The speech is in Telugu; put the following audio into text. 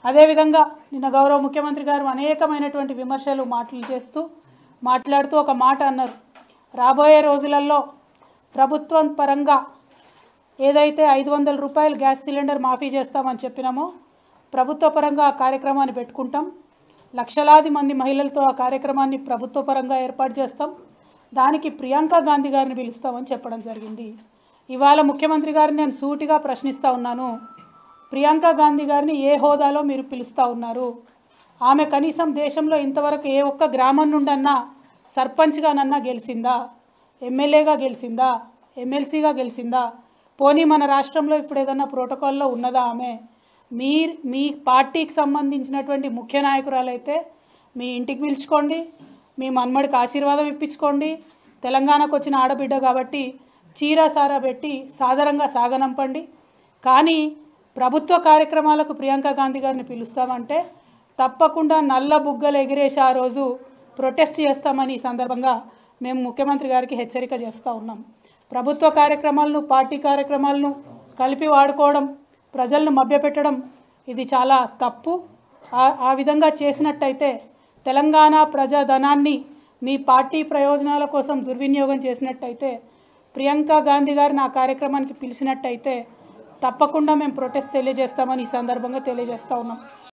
అదేవిధంగా నిన్న గౌరవ ముఖ్యమంత్రి గారు అనేకమైనటువంటి విమర్శలు మాట్లాడుతూ ఒక మాట అన్నారు. రాబోయే రోజులలో ప్రభుత్వం పరంగా ఏదైతే 500 రూపాయలు గ్యాస్ సిలిండర్ మాఫీ చేస్తామని చెప్పినామో ప్రభుత్వ పరంగా ఆ కార్యక్రమాన్ని పెట్టుకుంటాం. లక్షలాది మంది మహిళలతో ఆ కార్యక్రమాన్ని ప్రభుత్వ పరంగా ఏర్పాటు చేస్తాం. దానికి ప్రియాంక గాంధీ గారిని పిలుస్తామని చెప్పడం జరిగింది. ఇవాళ ముఖ్యమంత్రి గారిని నేను సూటిగా ప్రశ్నిస్తూ ఉన్నాను. ప్రియాంక గాంధీ గారిని ఏ హోదాలో మీరు పిలుస్తూ ఉన్నారు? ఆమె కనీసం దేశంలో ఇంతవరకు ఏ ఒక్క గ్రామం నుండన్నా సర్పంచ్గానన్నా గెలిచిందా? ఎమ్మెల్యేగా గెలిచిందా? ఎమ్మెల్సీగా గెలిచిందా? పోనీ మన రాష్ట్రంలో ఇప్పుడు ఏదన్నా ప్రోటోకాల్లో ఉన్నదా ఆమె? మీ పార్టీకి సంబంధించినటువంటి ముఖ్య నాయకురాలైతే మీ ఇంటికి పిలుచుకోండి, మీ మన్మడికి ఆశీర్వాదం ఇప్పించుకోండి. తెలంగాణకు వచ్చిన ఆడబిడ్డ కాబట్టి చీర సారా పెట్టి సాదరంగా సాగనంపండి. కానీ ప్రభుత్వ కార్యక్రమాలకు ప్రియాంక గాంధీ గారిని పిలుస్తామంటే తప్పకుండా నల్ల బుగ్గలు ఎగిరేసి ఆ రోజు ప్రొటెస్ట్ చేస్తామని ఈ సందర్భంగా మేము ముఖ్యమంత్రి గారికి హెచ్చరిక చేస్తూ ఉన్నాం. ప్రభుత్వ కార్యక్రమాలను పార్టీ కార్యక్రమాలను కలిపి వాడుకోవడం, ప్రజలను మభ్యపెట్టడం ఇది చాలా తప్పు. ఆ విధంగా చేసినట్టయితే తెలంగాణ ప్రజాధనాన్ని మీ పార్టీ ప్రయోజనాల కోసం దుర్వినియోగం చేసినట్టయితే ప్రియాంక గాంధీ గారిని ఆ కార్యక్రమానికి పిలిచినట్టయితే తప్పకుండా మేము ప్రొటెస్ట్ తెలియజేస్తామని ఈ సందర్భంగా తెలియజేస్తూ ఉన్నాం.